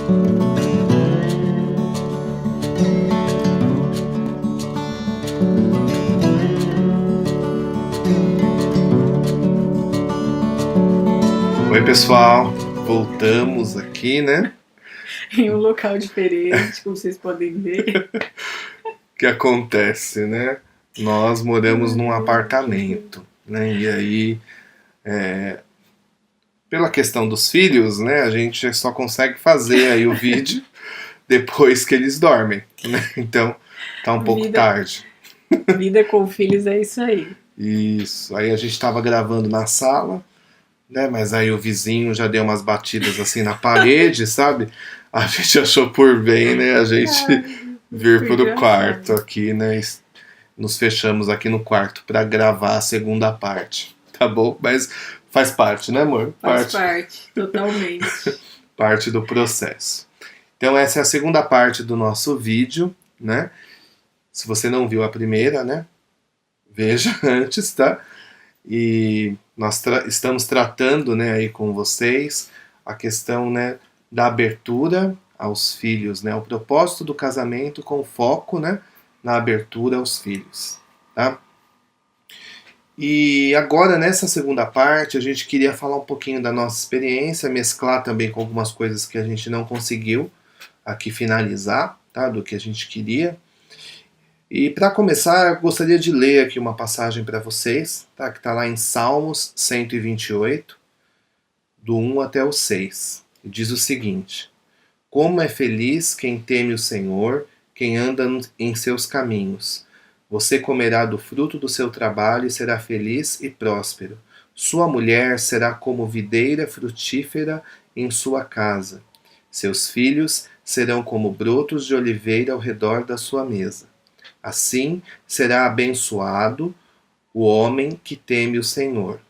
Oi, pessoal, voltamos aqui, né? Em um local diferente, como vocês podem ver. O que acontece, né? Nós moramos num apartamento, né? E aí, pela questão dos filhos, né? A gente só consegue fazer aí o vídeo depois que eles dormem, né? Então, tá um pouco Vida, tarde. vida com filhos é isso aí. Isso. Aí a gente tava gravando na sala, né? Mas aí o vizinho já deu umas batidas assim na parede, sabe? A gente achou por bem, né? A gente Ai, vir muito pro quarto engraçado. aqui, né? Nos fechamos aqui no quarto para gravar a segunda parte, tá bom? Mas faz parte, né, amor? Faz parte, totalmente. Parte do processo. Então essa é a segunda parte do nosso vídeo, né? Se você não viu a primeira, né? Veja antes, tá? E nós estamos tratando, né, aí com vocês a questão, né, da abertura aos filhos, né? O propósito do casamento com foco, né, na abertura aos filhos, tá? E agora, nessa segunda parte, a gente queria falar um pouquinho da nossa experiência, mesclar também com algumas coisas que a gente não conseguiu aqui finalizar, tá? Do que a gente queria. E para começar, eu gostaria de ler aqui uma passagem para vocês, tá? Que está lá em Salmos 128, do 1 até o 6. E diz o seguinte: Como é feliz quem teme o Senhor, quem anda em seus caminhos. Você comerá do fruto do seu trabalho e será feliz e próspero. Sua mulher será como videira frutífera em sua casa. Seus filhos serão como brotos de oliveira ao redor da sua mesa. Assim será abençoado o homem que teme o Senhor.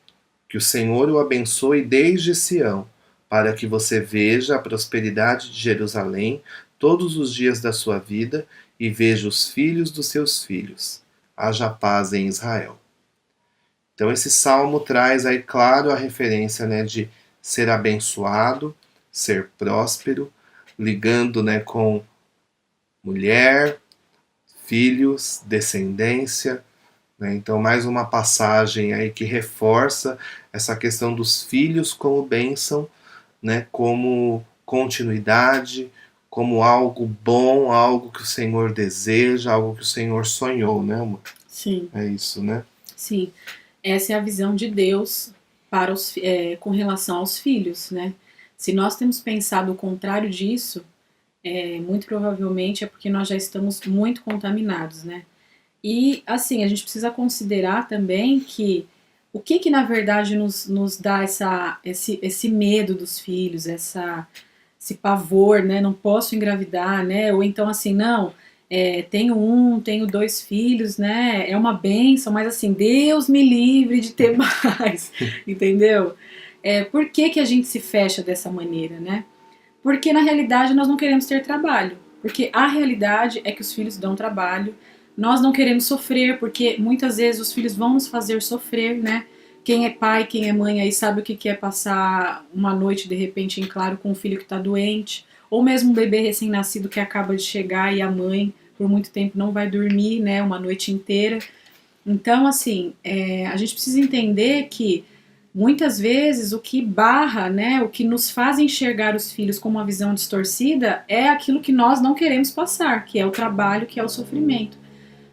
Que o Senhor o abençoe desde Sião, para que você veja a prosperidade de Jerusalém todos os dias da sua vida e veja os filhos dos seus filhos. Haja paz em Israel. Então esse salmo traz aí claro a referência, né, de ser abençoado, ser próspero, ligando, né, com mulher, filhos, descendência, né? Então, mais uma passagem aí que reforça essa questão dos filhos como bênção, né? Como continuidade, como algo bom, algo que o Senhor deseja, algo que o Senhor sonhou, né, amor? Sim, É isso, né? sim. Essa é a visão de Deus para com relação aos filhos, né? Se nós temos pensado o contrário disso, muito provavelmente é porque nós já estamos muito contaminados, né? E, assim, a gente precisa considerar também que o que na verdade nos dá esse medo dos filhos, esse pavor, né? Não posso engravidar, né? Ou então, assim, não, tenho dois filhos, né? É uma bênção, mas assim, Deus me livre de ter mais, entendeu? Por que a gente se fecha dessa maneira, né? Porque na realidade nós não queremos ter trabalho. Porque a realidade é que os filhos dão trabalho. Nós não queremos sofrer, porque muitas vezes os filhos vão nos fazer sofrer, né? Quem é pai, quem é mãe aí sabe o que é passar uma noite de repente em claro com um filho que está doente, ou mesmo um bebê recém-nascido que acaba de chegar e a mãe por muito tempo não vai dormir, né? Uma noite inteira. Então, assim, a gente precisa entender que muitas vezes o que barra, né, o que nos faz enxergar os filhos com uma visão distorcida é aquilo que nós não queremos passar, que é o trabalho, que é o sofrimento.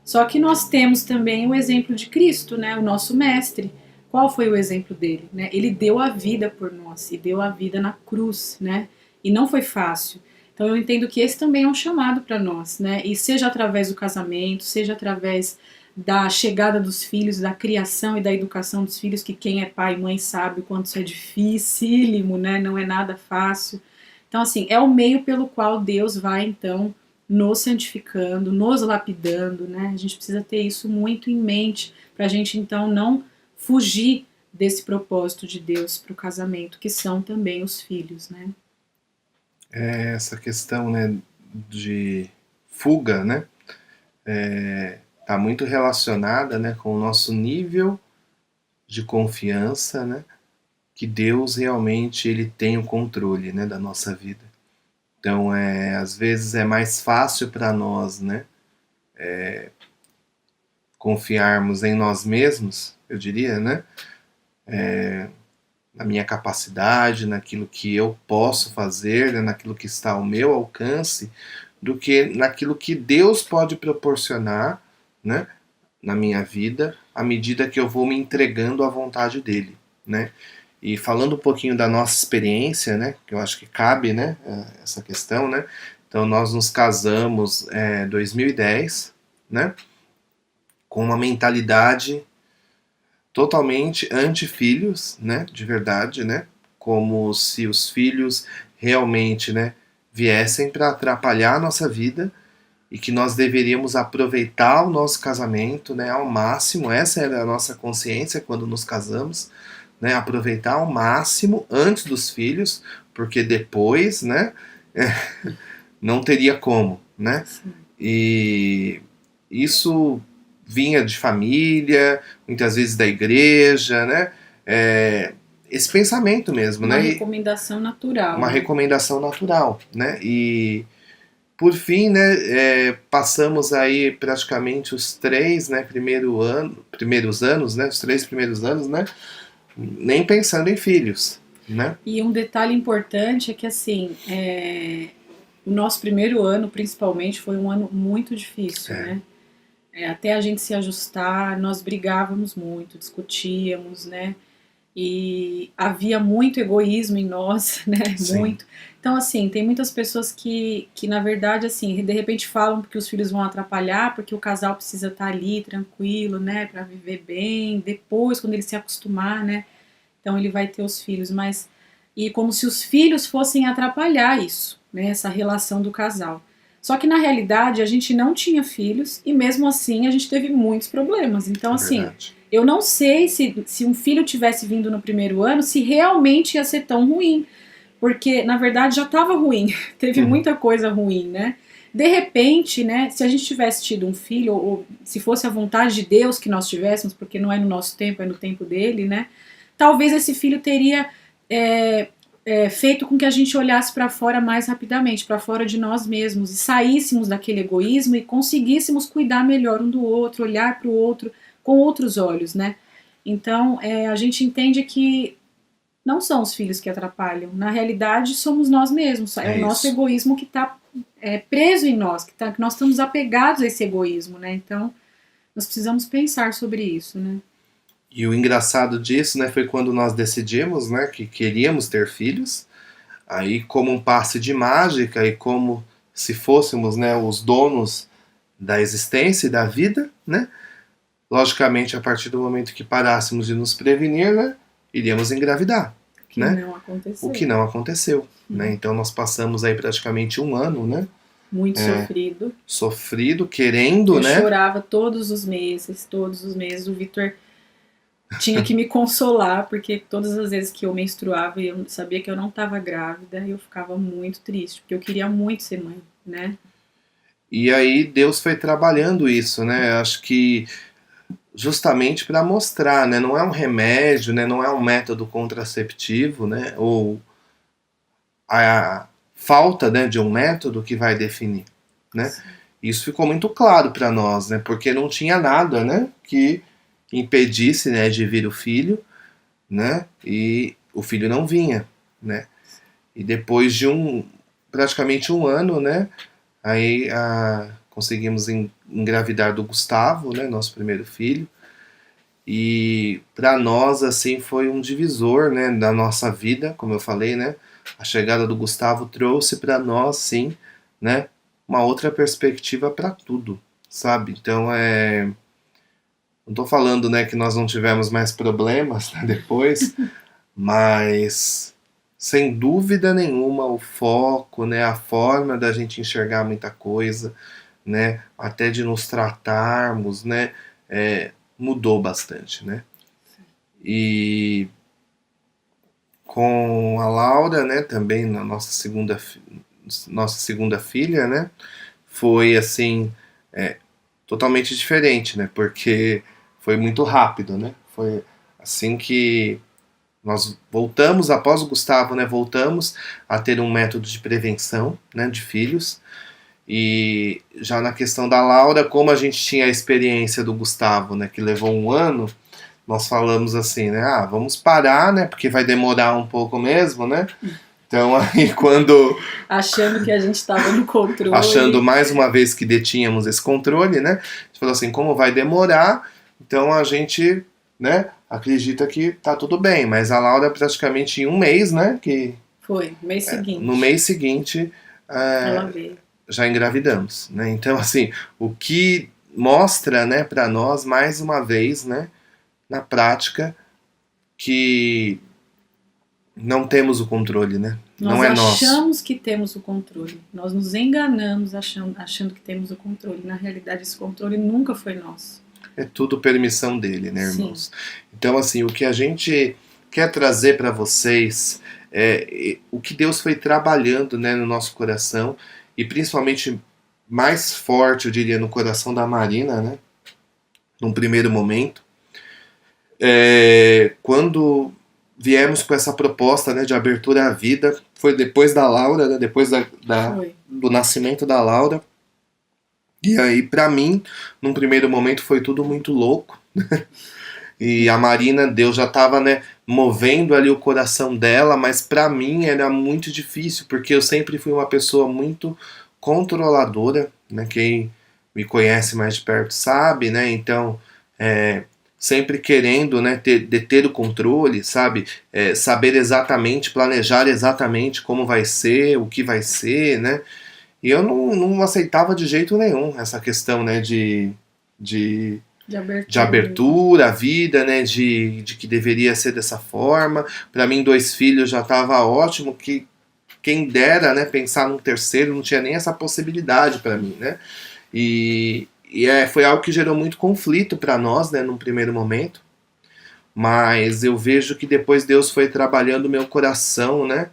Só que nós temos também o exemplo de Cristo, né, o nosso mestre. Qual foi o exemplo dele? Né? Ele deu a vida por nós e deu a vida na cruz, né? E não foi fácil. Então eu entendo que esse também é um chamado para nós, né? E seja através do casamento, seja através da chegada dos filhos, da criação e da educação dos filhos, que quem é pai e mãe sabe o quanto isso é dificílimo, né? Não é nada fácil. Então, assim, é o meio pelo qual Deus vai, então, nos santificando, nos lapidando, né? A gente precisa ter isso muito em mente para a gente, então, não fugir desse propósito de Deus para o casamento, que são também os filhos, né? Essa questão, né, de fuga, né? Tá muito relacionada, né, com o nosso nível de confiança, né? Que Deus realmente ele tem o controle, né, da nossa vida. Então, às vezes é mais fácil para nós, né, confiarmos em nós mesmos, eu diria, né, na minha capacidade, naquilo que eu posso fazer, né, naquilo que está ao meu alcance, do que naquilo que Deus pode proporcionar, né, na minha vida, à medida que eu vou me entregando à vontade dele, né? E falando um pouquinho da nossa experiência, né, que eu acho que cabe, né, essa questão, né? Então nós nos casamos em 2010, né, com uma mentalidade totalmente anti-filhos, né, de verdade, né, como se os filhos realmente, né, viessem para atrapalhar a nossa vida e que nós deveríamos aproveitar o nosso casamento, né, ao máximo. Essa era a nossa consciência quando nos casamos, né, aproveitar ao máximo antes dos filhos, porque depois, né, não teria como, né? Sim. E isso vinha de família, muitas vezes da igreja, né? Esse pensamento mesmo, Uma né? E recomendação natural, uma né? recomendação natural, né? E por fim, né, passamos aí praticamente os três, né, primeiros anos, né, os 3 primeiros anos, né, nem pensando em filhos, né? E um detalhe importante é que, assim, o nosso primeiro ano, principalmente, foi um ano muito difícil, É, né? Até a gente se ajustar, nós brigávamos muito, discutíamos, né? E havia muito egoísmo em nós, né? sim, Muito. Então, assim, tem muitas pessoas que na verdade, assim, de repente falam que os filhos vão atrapalhar, porque o casal precisa estar ali tranquilo, né, para viver bem. Depois, quando ele se acostumar, né, então ele vai ter os filhos. Mas e como se os filhos fossem atrapalhar isso, né, essa relação do casal. Só que na realidade a gente não tinha filhos e mesmo assim a gente teve muitos problemas. Então, é assim, verdade. eu não sei se um filho tivesse vindo no primeiro ano, se realmente ia ser tão ruim. Porque, na verdade, já estava ruim. Teve Uhum, muita coisa ruim, né? De repente, né, se a gente tivesse tido um filho, ou se fosse a vontade de Deus que nós tivéssemos, porque não é no nosso tempo, é no tempo dele, né? Talvez esse filho teria é, feito com que a gente olhasse para fora mais rapidamente, para fora de nós mesmos, e saíssemos daquele egoísmo e conseguíssemos cuidar melhor um do outro, olhar para o outro com outros olhos, né? Então, a gente entende que não são os filhos que atrapalham. Na realidade, somos nós mesmos. É o é nosso isso. egoísmo que está preso em nós, que nós estamos apegados a esse egoísmo, né? Então, nós precisamos pensar sobre isso, né? E o engraçado disso, né, foi quando nós decidimos, né, que queríamos ter filhos. Aí, como um passe de mágica e como se fôssemos, né, os donos da existência e da vida, né? Logicamente, a partir do momento que parássemos de nos prevenir, né, iríamos engravidar, Que né? não O que aconteceu. não aconteceu, né? Então nós passamos aí praticamente um ano, né, Muito sofrido. sofrido, querendo, Eu né? chorava todos os meses, todos os meses. O Vitor tinha que me consolar, porque todas as vezes que eu menstruava e eu sabia que eu não estava grávida, eu ficava muito triste, porque eu queria muito ser mãe, né? E aí Deus foi trabalhando isso, né? Acho que justamente para mostrar, né? Não é um remédio, né? Não é um método contraceptivo, né? Ou a falta, né, de um método que vai definir, né? Sim. Isso ficou muito claro para nós, né? Porque não tinha nada, né, que impedisse, né, de vir o filho, né? E o filho não vinha, né? E depois de praticamente um ano, né? Aí conseguimos engravidar do Gustavo, né? Nosso primeiro filho. E para nós, assim, foi um divisor, né, da nossa vida, como eu falei, né? A chegada do Gustavo trouxe para nós, sim, né, uma outra perspectiva para tudo, sabe? Então, não tô falando, né, que nós não tivemos mais problemas, né, depois, mas sem dúvida nenhuma o foco, né, a forma da gente enxergar muita coisa, né, até de nos tratarmos, né, mudou bastante, né? E com a Laura, né, também na nossa segunda filha, né, foi assim totalmente diferente, né, porque foi muito rápido, né, foi assim que Nós voltamos, após o Gustavo, né, voltamos a ter um método de prevenção, né, de filhos. E já na questão da Laura, como a gente tinha a experiência do Gustavo, né, que levou um ano, nós falamos assim, né, vamos parar, né, porque vai demorar um pouco mesmo, né. Então aí quando Achando que a gente estava no controle. achando mais uma vez que detínhamos esse controle, né, a gente falou assim, como vai demorar, então a gente, né, acredita que tá tudo bem, mas a Laura praticamente em um mês, né, que Foi, mês seguinte. no mês seguinte Ela veio. já engravidamos, né? Então, assim, o que mostra, né, para nós mais uma vez, né, na prática, que não temos o controle, né? Nós Não é nosso. achamos que temos o controle. Nós nos enganamos achando que temos o controle. Na realidade, esse controle nunca foi nosso. É tudo permissão dele, né, Sim. irmãos? Então, assim, o que a gente quer trazer para vocês é o que Deus foi trabalhando, né, no nosso coração e principalmente mais forte, eu diria, no coração da Marina, né? Num primeiro momento. Quando viemos com essa proposta, né, de abertura à vida, foi depois da Laura, né, depois Foi. do nascimento da Laura. E aí, pra mim, num primeiro momento, foi tudo muito louco. E a Marina, Deus já estava, né, movendo ali o coração dela, mas pra mim era muito difícil, porque eu sempre fui uma pessoa muito controladora, né? Quem me conhece mais de perto sabe, né? Então, sempre querendo, né, deter o controle, sabe? Saber exatamente, planejar exatamente como vai ser, o que vai ser, né? E eu não aceitava de jeito nenhum essa questão, né, de de abertura à vida, né, de que deveria ser dessa forma. Para mim, 2 filhos já estava ótimo, que quem dera, né, pensar num terceiro, não tinha nem essa possibilidade para mim, né? Foi algo que gerou muito conflito para nós, né, num primeiro momento. Mas eu vejo que depois Deus foi trabalhando o meu coração, né,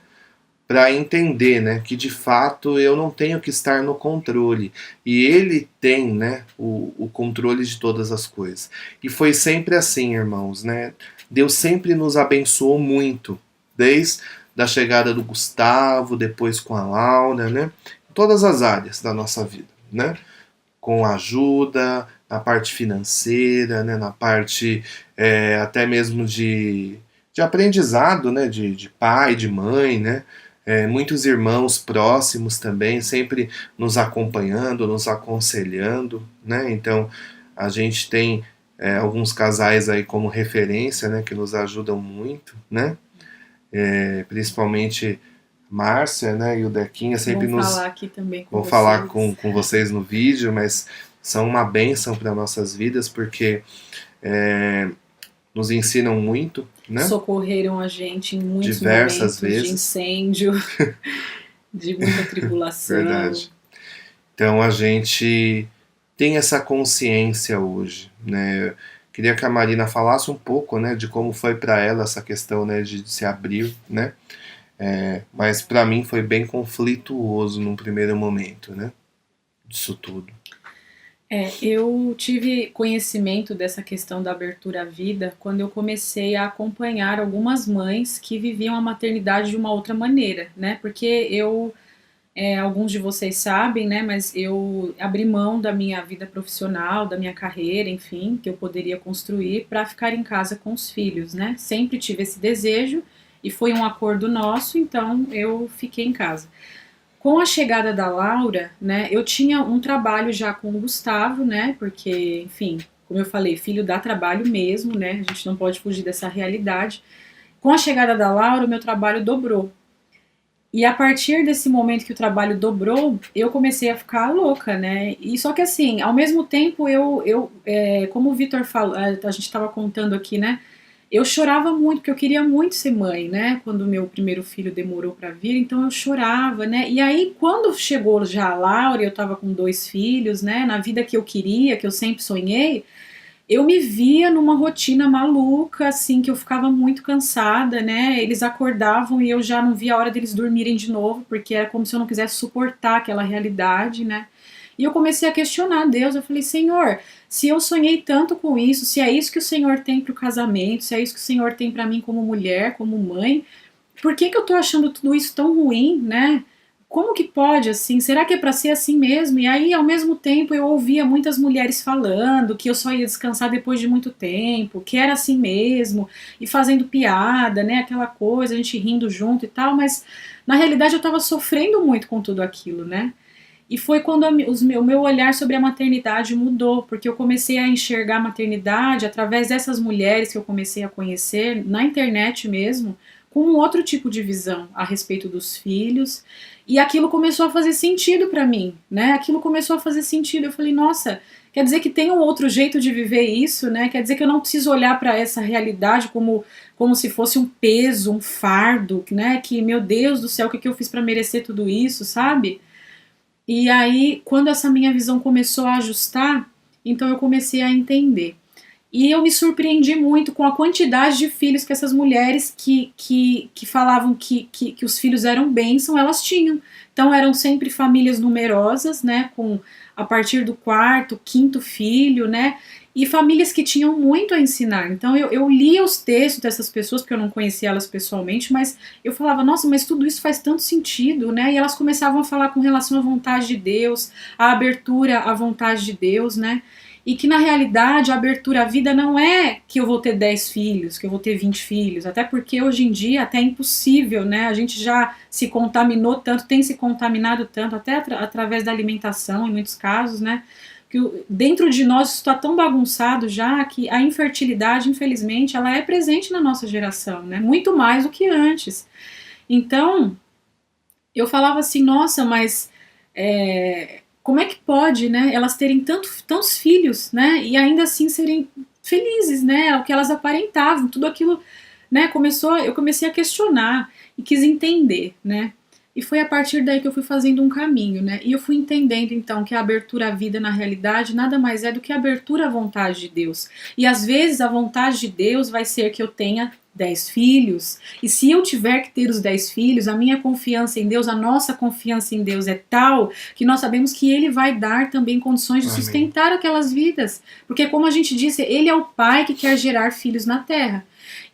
para entender, né, que de fato eu não tenho que estar no controle e Ele tem, né, o controle de todas as coisas. E foi sempre assim, irmãos, né? Deus sempre nos abençoou muito, desde a chegada do Gustavo, depois com a Laura, né? Em todas as áreas da nossa vida, né? Com ajuda, na parte financeira, né? Na parte até mesmo de aprendizado, né? De pai, de mãe, né? Muitos irmãos próximos também, sempre nos acompanhando, nos aconselhando, né? Então a gente tem alguns casais aí como referência, né? Que nos ajudam muito, né? Principalmente Márcia, né? E o Dequinha sempre Vão falar aqui também com vão vocês. falar com vocês no vídeo, mas são uma bênção para nossas vidas porque nos ensinam muito, né? Socorreram a gente em muitos Diversas momentos vezes. de incêndio, de muita tribulação. Verdade. Então a gente tem essa consciência hoje, né? Queria que a Marina falasse um pouco, né, de como foi para ela essa questão, né, de se abrir, né? Mas para mim foi bem conflituoso num primeiro momento, né? Disso tudo. Eu tive conhecimento dessa questão da abertura à vida quando eu comecei a acompanhar algumas mães que viviam a maternidade de uma outra maneira, né? Porque alguns de vocês sabem, né? Mas eu abri mão da minha vida profissional, da minha carreira, enfim, que eu poderia construir para ficar em casa com os filhos, né? Sempre tive esse desejo e foi um acordo nosso, então eu fiquei em casa. Com a chegada da Laura, né, eu tinha um trabalho já com o Gustavo, né, porque, enfim, como eu falei, filho dá trabalho mesmo, né, a gente não pode fugir dessa realidade. Com a chegada da Laura, o meu trabalho dobrou. E a partir desse momento que o trabalho dobrou, eu comecei a ficar louca, né, e só que assim, ao mesmo tempo, como o Vitor falou, a gente estava contando aqui, né, eu chorava muito, porque eu queria muito ser mãe, né? Quando o meu primeiro filho demorou para vir, então eu chorava, né? E aí, quando chegou já a Laura, eu tava com 2 filhos, né? Na vida que eu queria, que eu sempre sonhei, eu me via numa rotina maluca, assim, que eu ficava muito cansada, né? Eles acordavam e eu já não via a hora deles dormirem de novo, porque era como se eu não quisesse suportar aquela realidade, né? E eu comecei a questionar Deus, eu falei, Senhor, se eu sonhei tanto com isso, se é isso que o Senhor tem pro casamento, se é isso que o Senhor tem para mim como mulher, como mãe, por que eu tô achando tudo isso tão ruim, né? Como que pode assim? Será que é para ser assim mesmo? E aí, ao mesmo tempo, eu ouvia muitas mulheres falando que eu só ia descansar depois de muito tempo, que era assim mesmo, e fazendo piada, né? Aquela coisa, a gente rindo junto e tal, mas na realidade eu tava sofrendo muito com tudo aquilo, né? E foi quando o meu olhar sobre a maternidade mudou, porque eu comecei a enxergar a maternidade através dessas mulheres que eu comecei a conhecer, na internet mesmo, com um outro tipo de visão a respeito dos filhos. E aquilo começou a fazer sentido para mim, né? Aquilo começou a fazer sentido. Eu falei, nossa, quer dizer que tem um outro jeito de viver isso, né? Quer dizer que eu não preciso olhar para essa realidade como se fosse um peso, um fardo, né? Que, meu Deus do céu, o que eu fiz para merecer tudo isso, sabe? E aí, quando essa minha visão começou a ajustar, então eu comecei a entender. E eu me surpreendi muito com a quantidade de filhos que essas mulheres que falavam que os filhos eram bênção, elas tinham. Então eram sempre famílias numerosas, né, com a partir do quarto, quinto filho, né, e famílias que tinham muito a ensinar. Então eu lia os textos dessas pessoas, porque eu não conhecia elas pessoalmente, mas eu falava, nossa, mas tudo isso faz tanto sentido, né, e elas começavam a falar com relação à vontade de Deus, à abertura à vontade de Deus, né, e que na realidade a abertura à vida não é que eu vou ter 10 filhos, que eu vou ter 20 filhos, até porque hoje em dia até é impossível, né? A gente já se contaminou tanto, tem se contaminado tanto, até através da alimentação em muitos casos, né? Que dentro de nós está tão bagunçado já que a infertilidade, infelizmente, ela é presente na nossa geração, né? Muito mais do que antes. Então, eu falava assim, nossa, mas como é que pode, né, elas terem tantos filhos, né, e ainda assim serem felizes, né, o que elas aparentavam, tudo aquilo, né, eu comecei a questionar e quis entender, né, e foi a partir daí que eu fui fazendo um caminho, né, e eu fui entendendo então que a abertura à vida na realidade nada mais é do que a abertura à vontade de Deus, e às vezes a vontade de Deus vai ser que eu tenha 10 filhos, e se eu tiver que ter os 10 filhos, a minha confiança em Deus, a nossa confiança em Deus é tal que nós sabemos que Ele vai dar também condições de sustentar aquelas vidas, porque como a gente disse, Ele é o Pai que quer gerar filhos na terra,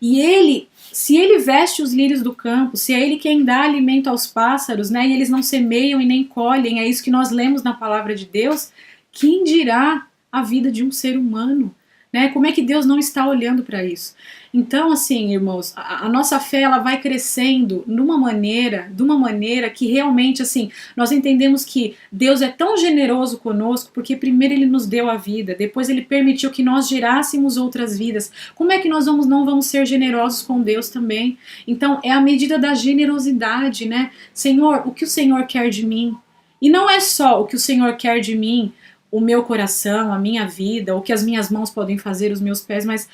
e Ele, se Ele veste os lírios do campo, se é Ele quem dá alimento aos pássaros, né, e eles não semeiam e nem colhem, é isso que nós lemos na palavra de Deus, quem dirá a vida de um ser humano? Né? Como é que Deus não está olhando para isso? Então, assim, irmãos, a nossa fé ela vai crescendo de uma maneira que realmente, assim, nós entendemos que Deus é tão generoso conosco, porque primeiro Ele nos deu a vida, depois Ele permitiu que nós gerássemos outras vidas. Como é que nós não vamos ser generosos com Deus também? Então, é a medida da generosidade, né? Senhor, o que o Senhor quer de mim? E não é só o que o Senhor quer de mim, o meu coração, a minha vida, o que as minhas mãos podem fazer, os meus pés, mas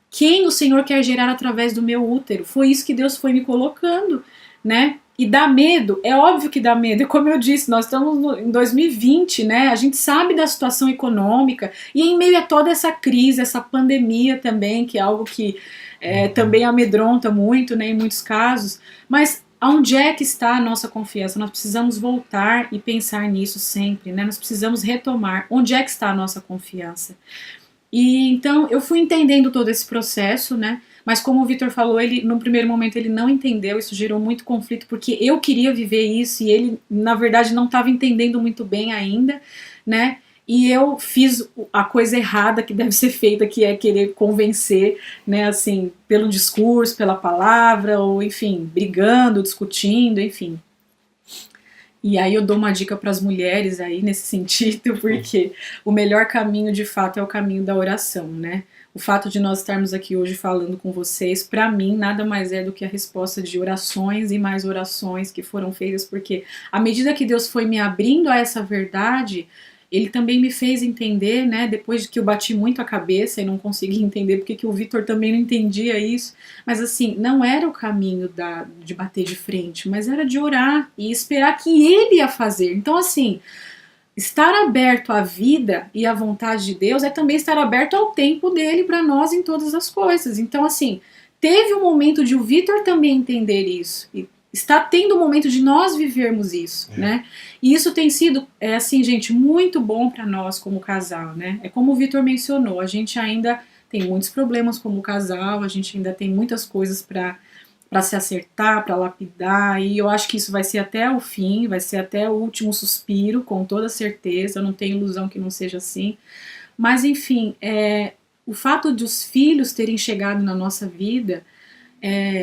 quem o Senhor quer gerar através do meu útero. Foi isso que Deus foi me colocando, né? E dá medo, é óbvio que dá medo, e como eu disse, nós estamos em 2020, né? A gente sabe da situação econômica, e em meio a toda essa crise, essa pandemia também, que é algo que também amedronta muito, né, em muitos casos, mas onde é que está a nossa confiança? Nós precisamos voltar e pensar nisso sempre, né? Nós precisamos retomar onde é que está a nossa confiança. E então eu fui entendendo todo esse processo, né? Mas como o Vitor falou, ele no primeiro momento ele não entendeu, isso gerou muito conflito porque eu queria viver isso e ele na verdade não estava entendendo muito bem ainda, né? E eu fiz a coisa errada que deve ser feita, que é querer convencer, né, assim, pelo discurso, pela palavra, ou enfim, brigando, discutindo, enfim. E aí eu dou uma dica para as mulheres aí nesse sentido, porque o melhor caminho de fato é o caminho da oração, né? O fato de nós estarmos aqui hoje falando com vocês, para mim, nada mais é do que a resposta de orações e mais orações que foram feitas, porque à medida que Deus foi me abrindo a essa verdade, Ele também me fez entender, né, depois de que eu bati muito a cabeça e não consegui entender porque que o Vitor também não entendia isso, mas assim, não era o caminho de bater de frente, mas era de orar e esperar que Ele ia fazer. Então assim, estar aberto à vida e à vontade de Deus é também estar aberto ao tempo dele para nós em todas as coisas. Então assim, teve um momento de o Vitor também entender isso, está tendo o momento de nós vivermos isso, né? E isso tem sido, assim, gente, muito bom para nós como casal, né? É como o Vitor mencionou, a gente ainda tem muitos problemas como casal, a gente ainda tem muitas coisas para se acertar, para lapidar, e eu acho que isso vai ser até o fim, vai ser até o último suspiro, com toda certeza, eu não tenho ilusão que não seja assim. Mas, enfim, o fato de os filhos terem chegado na nossa vida,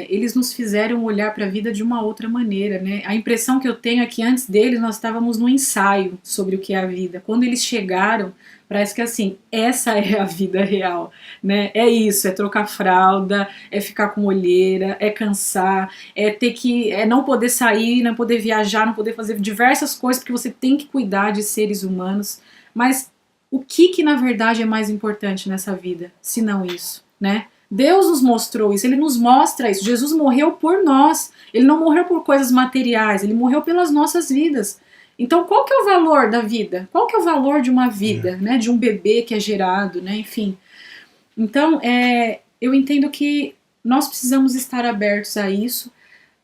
eles nos fizeram olhar para a vida de uma outra maneira, né? A impressão que eu tenho é que antes deles nós estávamos num ensaio sobre o que é a vida. Quando eles chegaram, parece que assim, essa é a vida real, né? É isso, é trocar fralda, é ficar com olheira, é cansar, é não poder sair, não poder viajar, não poder fazer diversas coisas porque você tem que cuidar de seres humanos. Mas o que na verdade é mais importante nessa vida, se não isso, né? Deus nos mostrou isso, Ele nos mostra isso. Jesus morreu por nós. Ele não morreu por coisas materiais, Ele morreu pelas nossas vidas. Então, qual que é o valor da vida? Qual que é o valor de uma vida, né? De um bebê que é gerado, né? Enfim. Então, eu entendo que nós precisamos estar abertos a isso,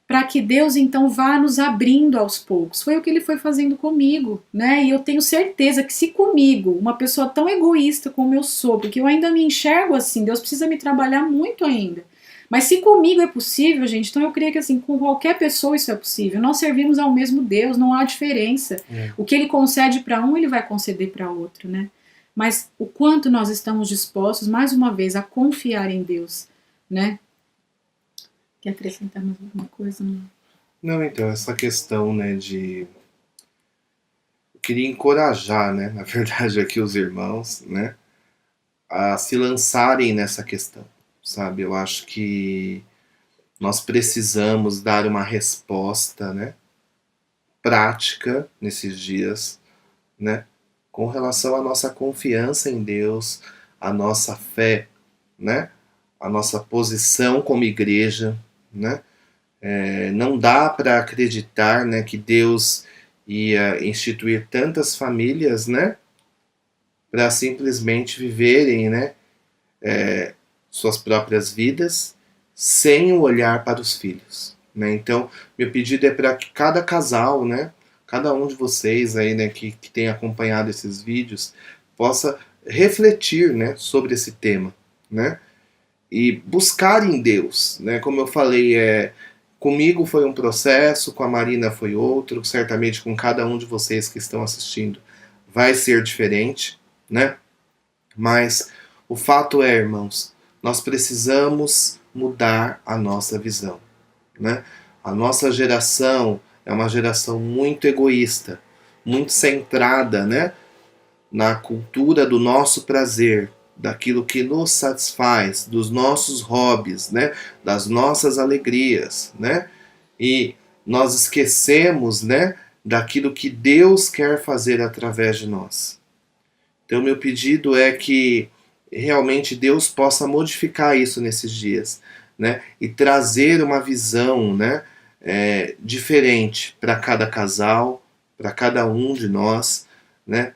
para que Deus então vá nos abrindo aos poucos. Foi o que ele foi fazendo comigo, né? E eu tenho certeza que se comigo, uma pessoa tão egoísta como eu sou, porque eu ainda me enxergo assim, Deus precisa me trabalhar muito ainda. Mas se comigo é possível, gente, então eu creio que assim, com qualquer pessoa isso é possível. Nós servimos ao mesmo Deus, não há diferença. O que ele concede para um, ele vai conceder para outro, né? Mas o quanto nós estamos dispostos, mais uma vez, a confiar em Deus, né? Quer acrescentar mais alguma coisa? Não, então, essa questão, né, de... Eu queria encorajar, né, na verdade, aqui os irmãos, né, a se lançarem nessa questão, sabe? Eu acho que nós precisamos dar uma resposta, né, prática nesses dias, né, com relação à nossa confiança em Deus, a nossa fé, né, a nossa posição como igreja, né? Não dá para acreditar, né, que Deus ia instituir tantas famílias, né, para simplesmente viverem, né, suas próprias vidas sem o olhar para os filhos, né? Então, meu pedido é para que cada casal, né, cada um de vocês aí, né, que tem acompanhado esses vídeos, possa refletir, né, sobre esse tema, né, e buscar em Deus, né? Como eu falei, comigo foi um processo, com a Marina foi outro, certamente com cada um de vocês que estão assistindo vai ser diferente, né? Mas o fato é, irmãos, nós precisamos mudar a nossa visão, né? A nossa geração é uma geração muito egoísta, muito centrada, né, na cultura do nosso prazer, daquilo que nos satisfaz, dos nossos hobbies, né, das nossas alegrias, né? E nós esquecemos, né, daquilo que Deus quer fazer através de nós. Então, meu pedido é que realmente Deus possa modificar isso nesses dias, né, e trazer uma visão, né, diferente para cada casal, para cada um de nós, né?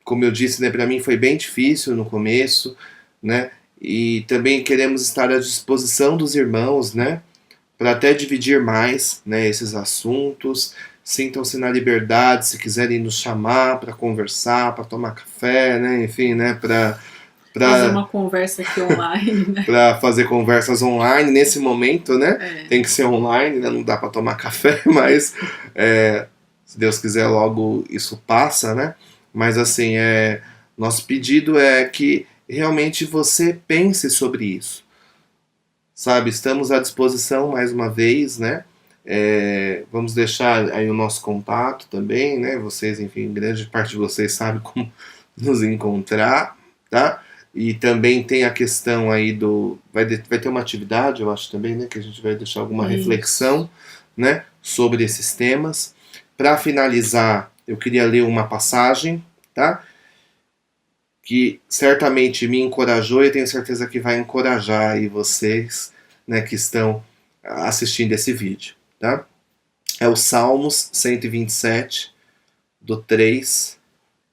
Como eu disse, né, para mim foi bem difícil no começo, né? E também queremos estar à disposição dos irmãos, né, para até dividir mais, né, esses assuntos. Sintam-se na liberdade, se quiserem nos chamar para conversar, para tomar café, né, enfim, né, Fazer uma conversa aqui online, né? para fazer conversas online nesse momento, né? Tem que ser online, né? Não dá para tomar café, mas se Deus quiser logo isso passa, né? Mas assim, nosso pedido é que realmente você pense sobre isso, sabe? Estamos à disposição mais uma vez, né? Vamos deixar aí o nosso contato também, né? Vocês, enfim, grande parte de vocês sabe como nos encontrar, tá? E também tem a questão aí do... Vai ter uma atividade, eu acho também, né? Que a gente vai deixar alguma reflexão, né? Sobre esses temas. Para finalizar, eu queria ler uma passagem, tá? Que certamente me encorajou e eu tenho certeza que vai encorajar aí vocês, né? Que estão assistindo esse vídeo, tá? É o Salmos 127, do 3,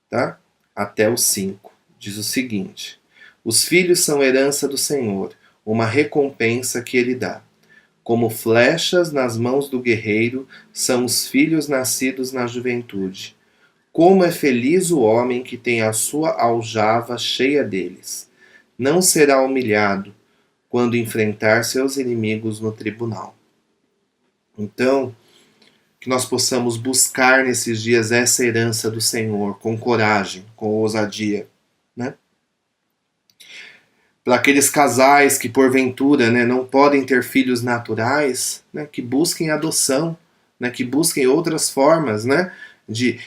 tá? Até o 5. Diz o seguinte: os filhos são herança do Senhor, uma recompensa que Ele dá. Como flechas nas mãos do guerreiro são os filhos nascidos na juventude. Como é feliz o homem que tem a sua aljava cheia deles. Não será humilhado quando enfrentar seus inimigos no tribunal. Então, que nós possamos buscar nesses dias essa herança do Senhor com coragem, com ousadia, né? Para aqueles casais que porventura, né, não podem ter filhos naturais, né, que busquem adoção, né, que busquem outras formas, né, de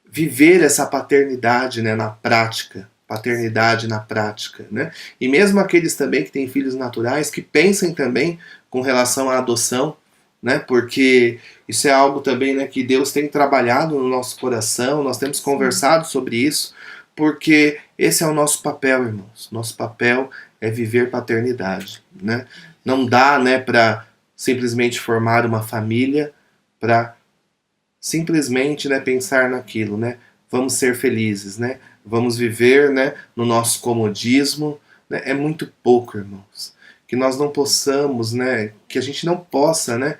viver essa paternidade, né, na prática, paternidade na prática, né? E mesmo aqueles também que têm filhos naturais, que pensem também com relação à adoção, né? Porque isso é algo também, né, que Deus tem trabalhado no nosso coração, nós temos conversado sobre isso, porque esse é o nosso papel, irmãos. Nosso papel é viver paternidade, né? Não dá, né, para simplesmente formar uma família, para simplesmente, né, pensar naquilo, né? Vamos ser felizes, né? Vamos viver, né, no nosso comodismo, né? É muito pouco, irmãos. Que nós não possamos, né, que a gente não possa, né,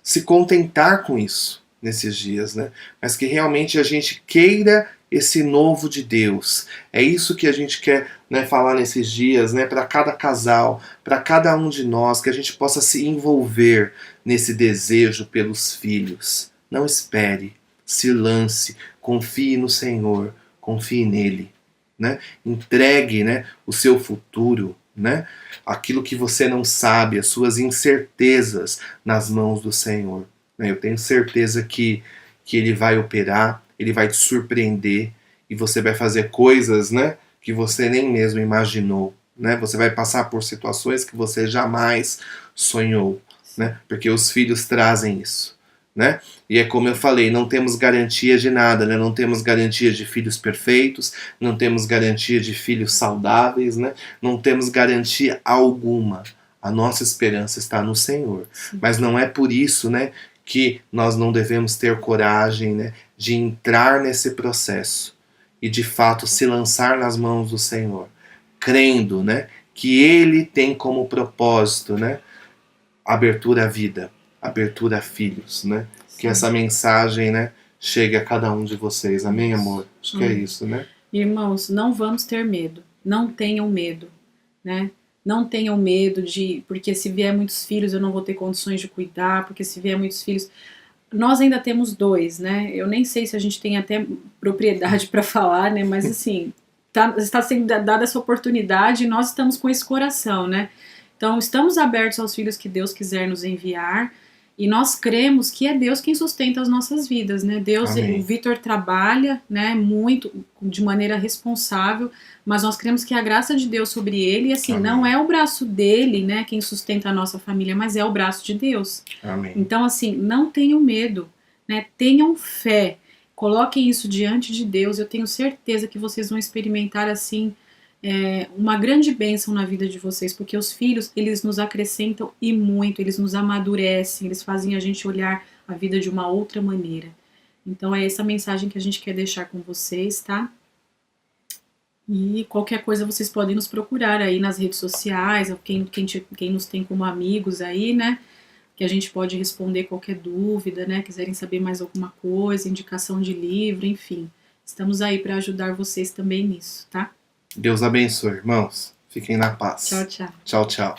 se contentar com isso nesses dias, né? Mas que realmente a gente queira esse novo de Deus. É isso que a gente quer, né, falar nesses dias, né, para cada casal, para cada um de nós, que a gente possa se envolver nesse desejo pelos filhos. Não espere, se lance, confie no Senhor, confie nele, né? Entregue, né, o seu futuro, né, aquilo que você não sabe, as suas incertezas nas mãos do Senhor. Eu tenho certeza que ele vai operar, ele vai te surpreender e você vai fazer coisas, né, que você nem mesmo imaginou, né? Você vai passar por situações que você jamais sonhou, né? Porque os filhos trazem isso, né? E é como eu falei, não temos garantia de nada, né? Não temos garantia de filhos perfeitos, não temos garantia de filhos saudáveis, né? Não temos garantia alguma. A nossa esperança está no Senhor. Mas não é por isso, né, que nós não devemos ter coragem, né, de entrar nesse processo e de fato se lançar nas mãos do Senhor, crendo, né, que Ele tem como propósito, né, abertura à vida, abertura a filhos, né? Sim. Que essa mensagem, né, chegue a cada um de vocês. Amém, amor? Acho que é isso, né? Irmãos, não vamos ter medo. Não tenham medo, né? Não tenham medo porque se vier muitos filhos eu não vou ter condições de cuidar, porque se vier muitos filhos... Nós ainda temos 2, né? Eu nem sei se a gente tem até propriedade para falar, né? Mas assim, está sendo dada essa oportunidade e nós estamos com esse coração, né? Então estamos abertos aos filhos que Deus quiser nos enviar e nós cremos que é Deus quem sustenta as nossas vidas, né? Deus, o Vitor trabalha, né, muito, de maneira responsável, mas nós cremos que a graça de Deus sobre ele, e assim, Amém. Não é o braço dele, né, quem sustenta a nossa família, mas é o braço de Deus. Amém. Então assim, não tenham medo, né? Tenham fé, coloquem isso diante de Deus, eu tenho certeza que vocês vão experimentar assim, uma grande bênção na vida de vocês, porque os filhos, eles nos acrescentam e muito, eles nos amadurecem, eles fazem a gente olhar a vida de uma outra maneira. Então é essa mensagem que a gente quer deixar com vocês, tá? E qualquer coisa vocês podem nos procurar aí nas redes sociais, quem nos tem como amigos aí, né? Que a gente pode responder qualquer dúvida, né? Quiserem saber mais alguma coisa, indicação de livro, enfim. Estamos aí para ajudar vocês também nisso, tá? Deus abençoe, irmãos. Fiquem na paz. Tchau, tchau. Tchau, tchau.